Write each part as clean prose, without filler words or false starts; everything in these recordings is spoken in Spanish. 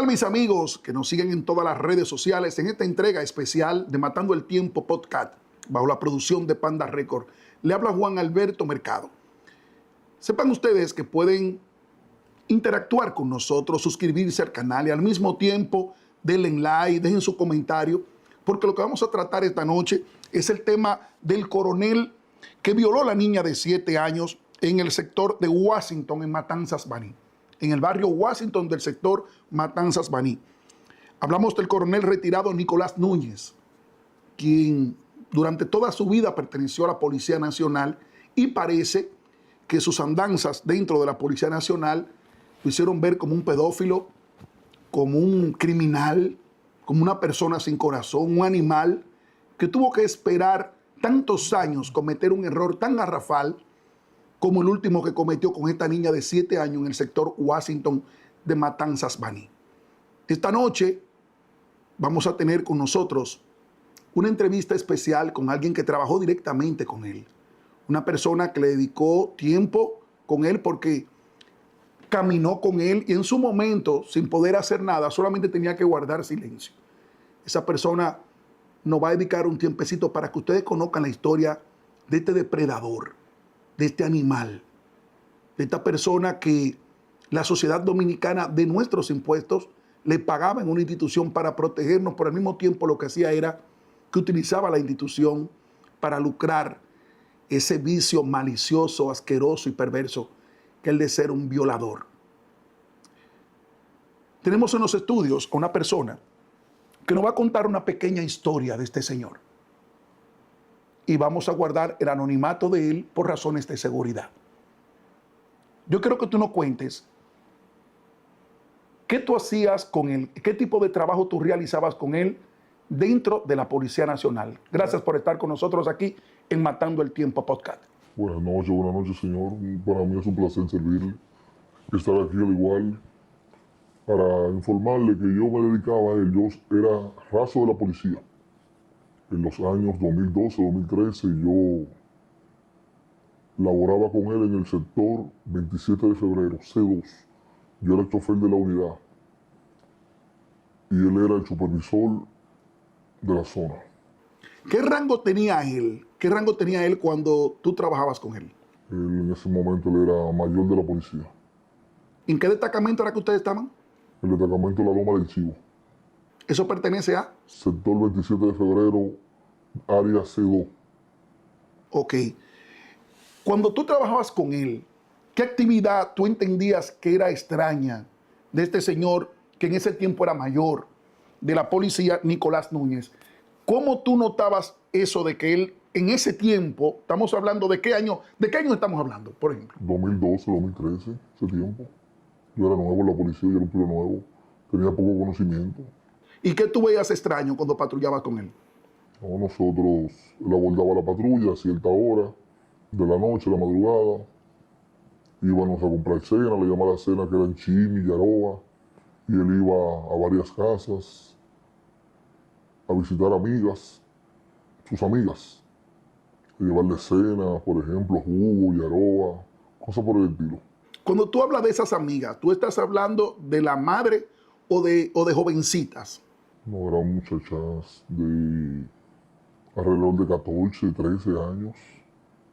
tal mis amigos que nos siguen en todas las redes sociales en esta entrega especial de Matando el Tiempo Podcast bajo la producción de Panda Record? Le habla Juan Alberto Mercado. Sepan ustedes que pueden interactuar con nosotros, suscribirse al canal y al mismo tiempo denle like, dejen su comentario, porque lo que vamos a tratar esta noche es el tema del coronel que violó a la niña de 7 años en el sector de Washington, en Matanzas, Baní. En el barrio Washington del sector Matanzas, Baní. Hablamos del coronel retirado Nicolás Núñez, quien durante toda su vida perteneció a la Policía Nacional y parece que sus andanzas dentro de la Policía Nacional lo hicieron ver como un pedófilo, como un criminal, como una persona sin corazón, un animal que tuvo que esperar tantos años cometer un error tan garrafal como el último que cometió con esta niña de 7 años en el sector Washington de Matanzas, Baní. Esta noche vamos a tener con nosotros una entrevista especial con alguien que trabajó directamente con él. Una persona que le dedicó tiempo con él porque caminó con él y en su momento, sin poder hacer nada, solamente tenía que guardar silencio. Esa persona nos va a dedicar un tiempecito para que ustedes conozcan la historia de este depredador, de este animal, de esta persona que la sociedad dominicana de nuestros impuestos le pagaba en una institución para protegernos, pero al mismo tiempo lo que hacía era que utilizaba la institución para lucrar ese vicio malicioso, asqueroso y perverso que es el de ser un violador. Tenemos en los estudios a una persona que nos va a contar una pequeña historia de este señor. Y vamos a guardar el anonimato de él por razones de seguridad. Yo quiero que tú nos cuentes qué tú hacías con él, qué tipo de trabajo tú realizabas con él dentro de la Policía Nacional. Gracias por estar con nosotros aquí en Matando el Tiempo Podcast. Buenas noches, señor. Para mí es un placer servirle. Estar aquí al igual para informarle que yo me dedicaba a él. Yo era raso de la policía. En los años 2012, 2013, yo laboraba con él en el sector 27 de febrero, C2. Yo era el chofer de la unidad y él era el supervisor de la zona. ¿Qué rango tenía él? ¿Qué rango tenía él cuando tú trabajabas con él? Él en ese momento él era mayor de la policía. ¿En qué destacamento era que ustedes estaban? El destacamento de la Loma del Chivo. ¿Eso pertenece a? Sector 27 de febrero, área C2. Ok. Cuando tú trabajabas con él, ¿qué actividad tú entendías que era extraña de este señor que en ese tiempo era mayor, de la policía, Nicolás Núñez? ¿Cómo tú notabas eso de que él en ese tiempo, estamos hablando de qué año estamos hablando, por ejemplo? 2012, 2013, ese tiempo. Yo era nuevo en la policía, yo era un pilo nuevo, tenía poco conocimiento. ¿Y qué tú veías extraño cuando patrullabas con él? No, nosotros, él abordaba la patrulla a cierta hora de la noche, la madrugada. Íbamos a comprar cena, le llamaba cena que era en Chimi, Yaroa, y él iba a varias casas a visitar amigas, sus amigas, a llevarle cena, por ejemplo, jugo, Yaroa, cosas por el estilo. Cuando tú hablas de esas amigas, ¿tú estás hablando de la madre o de jovencitas? No, eran muchachas de alrededor de 14, 13 años.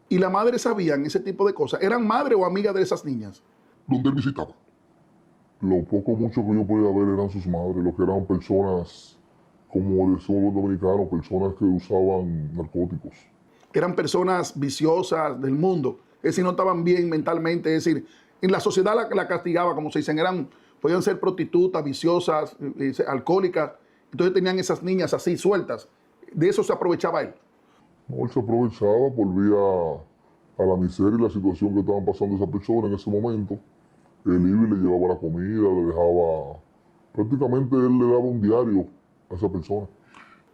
¿Y la madre sabían ese tipo de cosas? ¿Eran madre o amiga de esas niñas? Donde él visitaba. Lo poco mucho que yo podía ver eran sus madres, lo que eran personas, como decimos los dominicanos, personas que usaban narcóticos. Eran personas viciosas del mundo, es decir, no estaban bien mentalmente, es decir, en la sociedad la castigaba, como se dicen, podían ser prostitutas, viciosas, alcohólicas, entonces tenían esas niñas así sueltas. De eso se aprovechaba él. No, él se aprovechaba, volvía a la miseria y la situación que estaban pasando esas personas en ese momento. Él iba y le llevaba la comida, le dejaba... Prácticamente él le daba un diario a esa persona.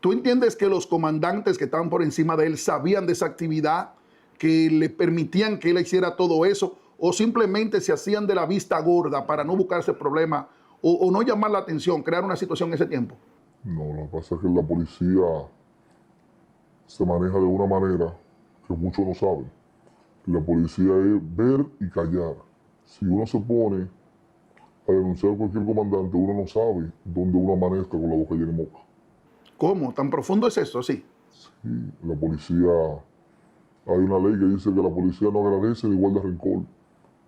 ¿Tú entiendes que los comandantes que estaban por encima de él sabían de esa actividad, que le permitían que él hiciera todo eso, o simplemente se hacían de la vista gorda para no buscarse problemas o no llamar la atención, crear una situación en ese tiempo? No, lo que pasa es que la policía se maneja de una manera que muchos no saben. La policía es ver y callar. Si uno se pone a denunciar a cualquier comandante, uno no sabe dónde uno amanezca con la boca llena de moca. ¿Cómo? ¿Tan profundo es esto? Sí. Sí, la policía, hay una ley que dice que la policía no agradece ni guarda rencor,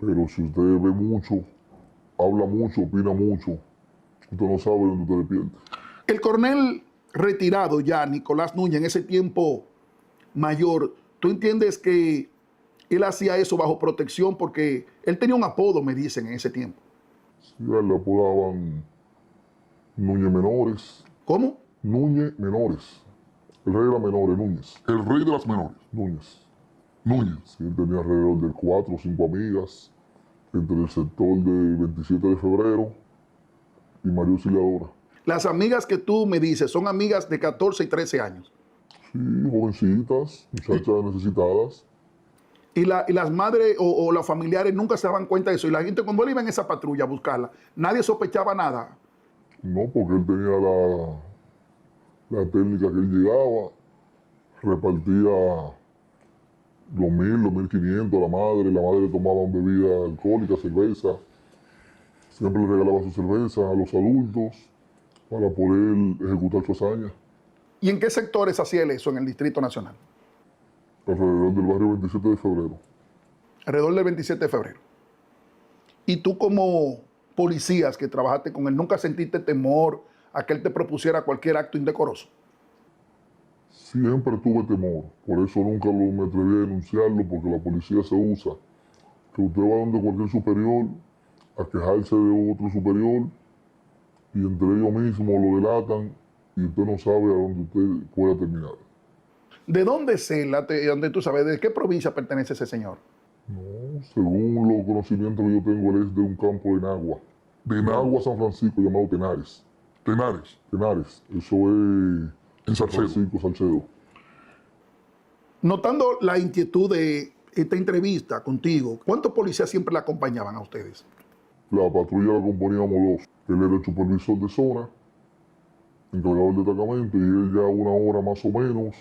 pero si usted ve mucho, habla mucho, opina mucho, usted no sabe dónde usted despierte. El coronel retirado ya, Nicolás Núñez, en ese tiempo mayor, ¿tú entiendes que él hacía eso bajo protección? Porque él tenía un apodo, me dicen, en ese tiempo. Sí, a él le apodaban Núñez Menores. ¿Cómo? Núñez Menores. El rey de las menores, Núñez. El rey de las menores, Núñez. Núñez. Sí, él tenía alrededor de 4 o 5 amigas entre el sector de 27 de febrero y María Auxiliadora. Las amigas que tú me dices son amigas de 14 y 13 años. Sí, jovencitas, muchachas necesitadas. Y las madres o los familiares nunca se daban cuenta de eso. Y la gente cuando él iba en esa patrulla a buscarla, nadie sospechaba nada. No, porque él tenía la técnica que él llegaba, repartía los 1000, los 1500 a la madre tomaba bebida alcohólica, cerveza, siempre le regalaba su cerveza a los adultos para poder ejecutar su hazaña. ¿Y en qué sectores hacía él eso en el Distrito Nacional? Alrededor del barrio 27 de febrero. Alrededor del 27 de febrero. Y tú como policías que trabajaste con él, ¿nunca sentiste temor a que él te propusiera cualquier acto indecoroso? Siempre tuve temor, por eso nunca me atreví a denunciarlo, porque la policía se usa. Que usted va donde cualquier superior a quejarse de otro superior y entre ellos mismos lo delatan y usted no sabe a dónde usted pueda terminar. ¿De dónde es él? ¿Dónde tú sabes? ¿De qué provincia pertenece ese señor? No, según los conocimientos que yo tengo, él es de un campo de Nagua. De Nagua, San Francisco, llamado Tenares. Tenares, Tenares, eso es en Salcedo. Francisco Salcedo. Notando la inquietud de esta entrevista contigo, ¿cuántos policías siempre le acompañaban a ustedes? La patrulla la componíamos dos. Él era el supervisor de zona, encargado del destacamento, y él ya una hora más o menos,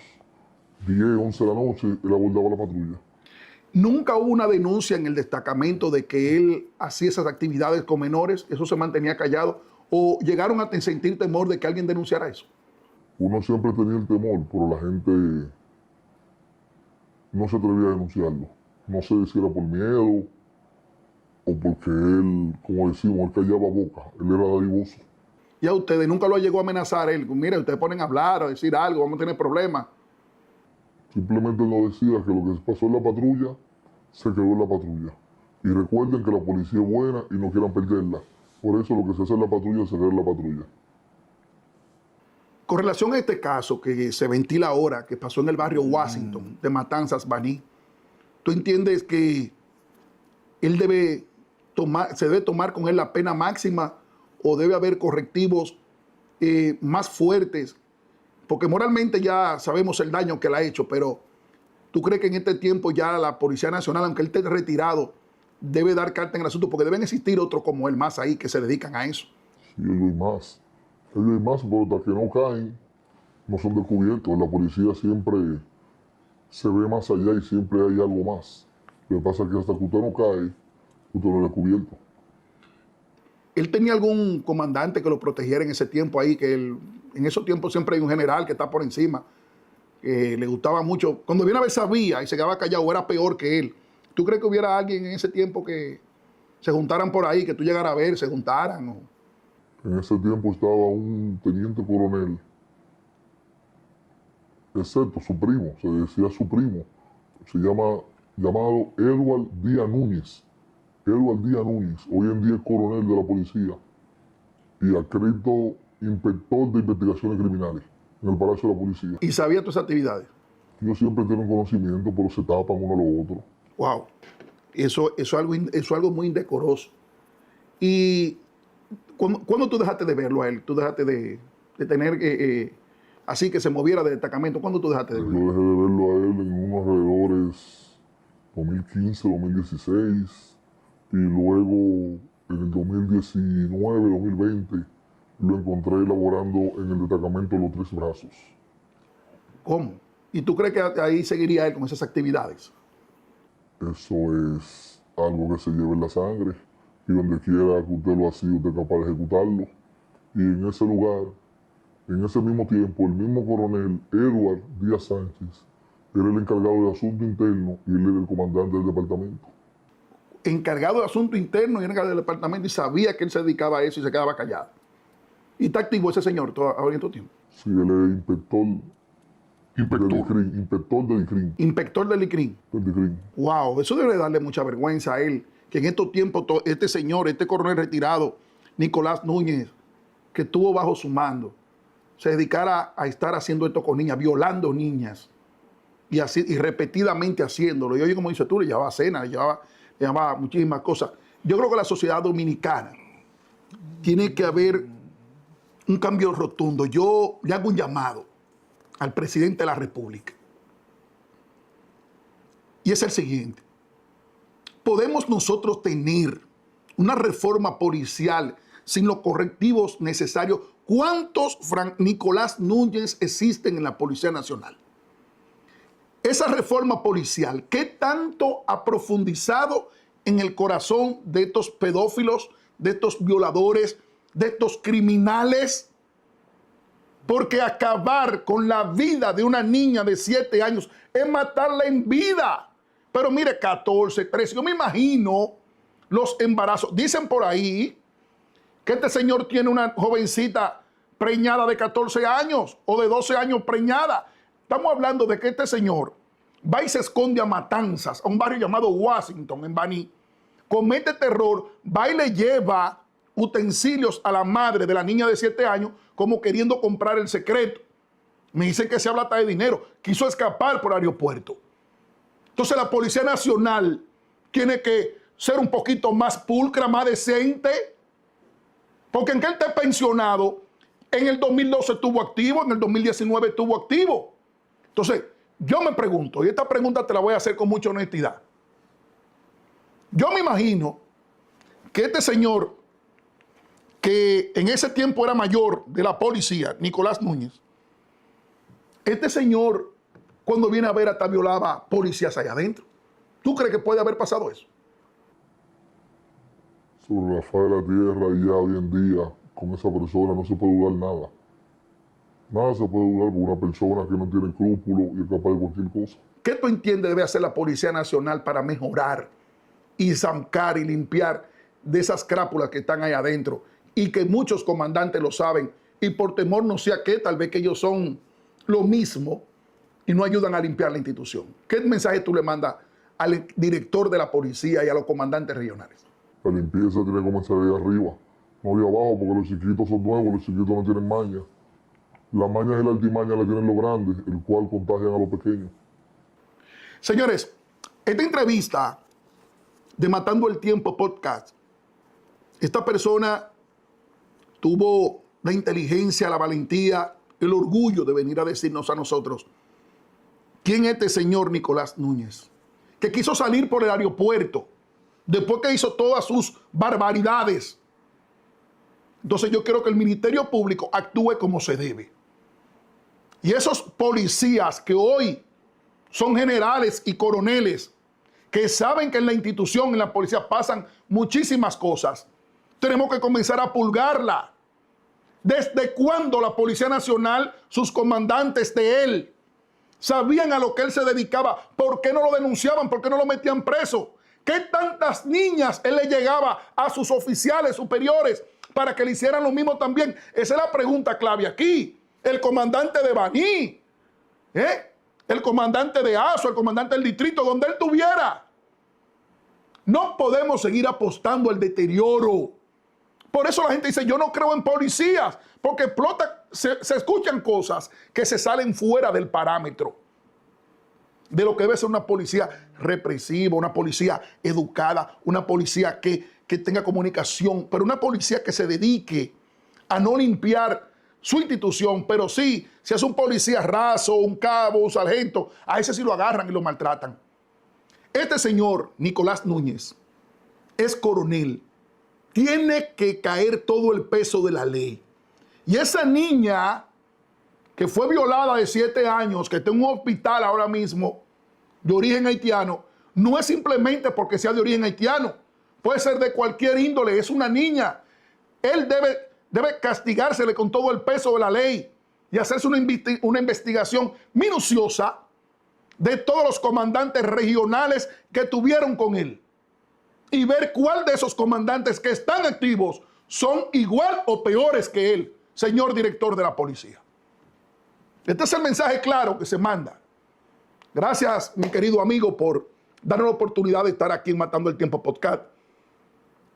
10, 11 de la noche, él abordaba la patrulla. Nunca hubo una denuncia en el destacamento de que él hacía esas actividades con menores, eso se mantenía callado, o llegaron a sentir temor de que alguien denunciara eso. Uno siempre tenía el temor, pero la gente no se atrevía a denunciarlo. No sé si era por miedo o porque él, como decimos, él callaba boca, él era dadivoso. Y a ustedes nunca lo llegó a amenazar él. Mire, ustedes ponen a hablar, a decir algo, vamos a tener problemas. Simplemente él nos decía que lo que pasó en la patrulla, se quedó en la patrulla. Y recuerden que la policía es buena y no quieran perderla. Por eso lo que se hace en la patrulla, se queda en la patrulla. Con relación a este caso que se ventila ahora, que pasó en el barrio Washington, de Matanzas, Baní, ¿tú entiendes que él se debe tomar con él la pena máxima o debe haber correctivos más fuertes? Porque moralmente ya sabemos el daño que le ha hecho, pero ¿tú crees que en este tiempo ya la Policía Nacional, aunque él esté retirado, debe dar carta en el asunto? Porque deben existir otros como él más ahí que se dedican a eso. Sí, ellos hay más. Ellos hay más, pero hasta que no caen, no son descubiertos. En la policía siempre se ve más allá y siempre hay algo más. Lo que pasa es que hasta que usted no cae, usted no es descubierto. ¿Él tenía algún comandante que lo protegiera en ese tiempo ahí? En esos tiempos siempre hay un general que está por encima, que le gustaba mucho. Cuando viene a ver sabía y se quedaba callado, o era peor que él. ¿Tú crees que hubiera alguien en ese tiempo que se juntaran por ahí, que tú llegaras a ver, se juntaran? En ese tiempo estaba un teniente coronel, excepto su primo, se decía su primo, llamado Edward Díaz Núñez. Edward Díaz Núñez, hoy en día es coronel de la policía y adscrito inspector de investigaciones criminales en el Palacio de la Policía. ¿Y sabía tus actividades? Ellos siempre tienen conocimiento, pero se tapan uno a lo otro. Wow. Eso es algo muy indecoroso. ¿Y cuándo tú dejaste de verlo a él? ¿Tú dejaste de tener así que se moviera de destacamento? ¿Cuándo tú dejaste de Yo verlo? dejé de verlo a él en unos alrededores 2015, 2016 y luego en el 2019, 2020 lo encontré elaborando en el destacamento de los Tres Brazos. ¿Cómo? ¿Y tú crees que ahí seguiría él con esas actividades? Eso es algo que se lleva en la sangre. y donde quiera que usted lo hacía, usted es capaz de ejecutarlo. Y en ese lugar, en ese mismo tiempo, el mismo coronel Edward Díaz Sánchez era el encargado de asunto interno y él era el comandante del departamento. Encargado de asunto interno y encargado del departamento, y sabía que él se dedicaba a eso y se quedaba callado. Y está activo ese señor ahora en todo tiempo. Sí, él es inspector Inspector. del DICRIN. Inspector del ICRIN. Del DICRIN. Wow, eso debe darle mucha vergüenza a él, que en estos tiempos este señor, este coronel retirado, Nicolás Núñez, que estuvo bajo su mando, se dedicara a estar haciendo esto con niñas, violando niñas, y así y repetidamente haciéndolo. Y oye, como dices tú, le llevaba cena, le llevaba muchísimas cosas. Yo creo que la sociedad dominicana tiene que haber un cambio rotundo. Yo le hago un llamado al presidente de la República. Y es el siguiente. ¿Podemos nosotros tener una reforma policial sin los correctivos necesarios? ¿Cuántos Nicolás Núñez existen en la Policía Nacional? Esa reforma policial, ¿qué tanto ha profundizado en el corazón de estos pedófilos, de estos violadores, de estos criminales? Porque acabar con la vida de una niña de 7 años es matarla en vida. Pero mire, 14, 13, yo me imagino los embarazos. Dicen por ahí que este señor tiene una jovencita preñada de 14 años o de 12 años preñada. Estamos hablando de que este señor va y se esconde a Matanzas, a un barrio llamado Washington, en Baní, comete terror, va y le lleva utensilios a la madre de la niña de 7 años, como queriendo comprar el secreto. Me dicen que se habla hasta de dinero. Quiso escapar por aeropuerto. Entonces la Policía Nacional tiene que ser un poquito más pulcra, más decente, porque en que él esté pensionado, en el 2012 estuvo activo, en el 2019 estuvo activo. Entonces, yo me pregunto, y esta pregunta te la voy a hacer con mucha honestidad. Yo me imagino que este señor, que en ese tiempo era mayor de la policía, Nicolás Núñez, este señor, cuando viene a ver, hasta violaba policías allá adentro. ¿Tú crees que puede haber pasado eso? Sobre la faz de la tierra, y ya hoy en día, con esa persona no se puede dudar nada. Nada se puede dudar con una persona que no tiene escrúpulos y es capaz de cualquier cosa. ¿Qué tú entiendes debe hacer la Policía Nacional para mejorar y zancar y limpiar de esas crápulas que están ahí adentro y que muchos comandantes lo saben y por temor no sea que tal vez que ellos son lo mismo y no ayudan a limpiar la institución? ¿Qué mensaje tú le mandas al director de la policía y a los comandantes regionales? La limpieza tiene que comenzar de arriba, no de abajo, porque los chiquitos son nuevos, los chiquitos no tienen maña. Las mañas y la altimaña la tienen los grandes, el cual contagian a los pequeños. Señores, esta entrevista de Matando el Tiempo podcast, esta persona tuvo la inteligencia, la valentía, el orgullo de venir a decirnos a nosotros quién es este señor Nicolás Núñez, que quiso salir por el aeropuerto después que hizo todas sus barbaridades. Entonces yo quiero que el Ministerio Público actúe como se debe. Y esos policías que hoy son generales y coroneles, que saben que en la institución, en la policía, pasan muchísimas cosas, tenemos que comenzar a pulgarla. ¿Desde cuándo la Policía Nacional, sus comandantes de él, sabían a lo que él se dedicaba? ¿Por qué no lo denunciaban? ¿Por qué no lo metían preso? ¿Qué tantas niñas él le llegaba a sus oficiales superiores para que le hicieran lo mismo también? Esa es la pregunta clave aquí. El comandante de Baní, el comandante de Azo, el comandante del distrito, donde él tuviera. No podemos seguir apostando al deterioro. Por eso la gente dice, yo no creo en policías, porque se escuchan cosas que se salen fuera del parámetro de lo que debe ser una policía represiva, una policía educada, una policía que tenga comunicación, pero una policía que se dedique a no limpiar su institución, pero sí, si es un policía raso, un cabo, un sargento, a ese sí lo agarran y lo maltratan. Este señor, Nicolás Núñez, es coronel. Tiene que caer todo el peso de la ley. Y esa niña que fue violada de 7 años, que está en un hospital ahora mismo, de origen haitiano, no es simplemente porque sea de origen haitiano, puede ser de cualquier índole, es una niña. Él debe castigársele con todo el peso de la ley y hacerse una investigación minuciosa de todos los comandantes regionales que tuvieron con él y ver cuál de esos comandantes que están activos son igual o peores que él, señor director de la policía. Este es el mensaje claro que se manda. Gracias, mi querido amigo, por darnos la oportunidad de estar aquí en Matando el Tiempo Podcast.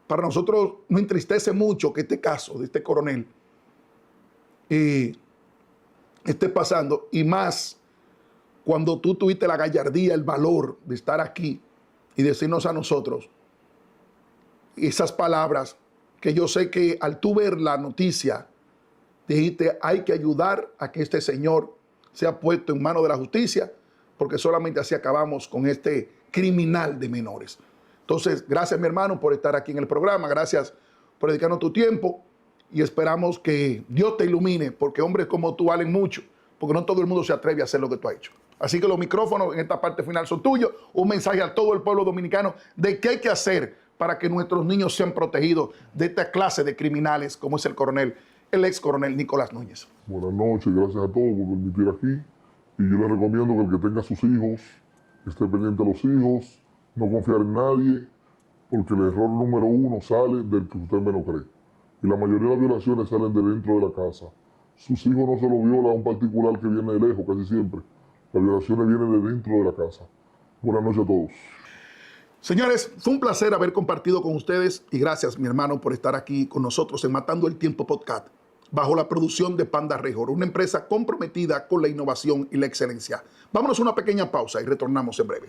Para nosotros nos entristece mucho que este caso de este coronel esté pasando, y más cuando tú tuviste la gallardía, el valor de estar aquí y decirnos a nosotros esas palabras que yo sé que al tú ver la noticia dijiste: hay que ayudar a que este señor sea puesto en manos de la justicia, porque solamente así acabamos con este criminal de menores. Entonces, gracias, mi hermano, por estar aquí en el programa. Gracias por dedicarnos tu tiempo y esperamos que Dios te ilumine, porque hombres como tú valen mucho, porque no todo el mundo se atreve a hacer lo que tú has hecho. Así que los micrófonos en esta parte final son tuyos. Un mensaje a todo el pueblo dominicano de qué hay que hacer para que nuestros niños sean protegidos de esta clase de criminales como es el ex coronel Nicolás Núñez. Buenas noches, gracias a todos por permitir aquí. Y yo les recomiendo que el que tenga sus hijos esté pendiente de los hijos, no confiar en nadie, porque el error número uno sale del que usted menos cree. Y la mayoría de las violaciones salen de dentro de la casa. Sus hijos no se lo viola a un particular que viene de lejos, casi siempre. Las violaciones vienen de dentro de la casa. Buenas noches a todos. Señores, fue un placer haber compartido con ustedes y gracias, mi hermano, por estar aquí con nosotros en Matando el Tiempo Podcast, bajo la producción de Panda Record, una empresa comprometida con la innovación y la excelencia. Vámonos a una pequeña pausa y retornamos en breve.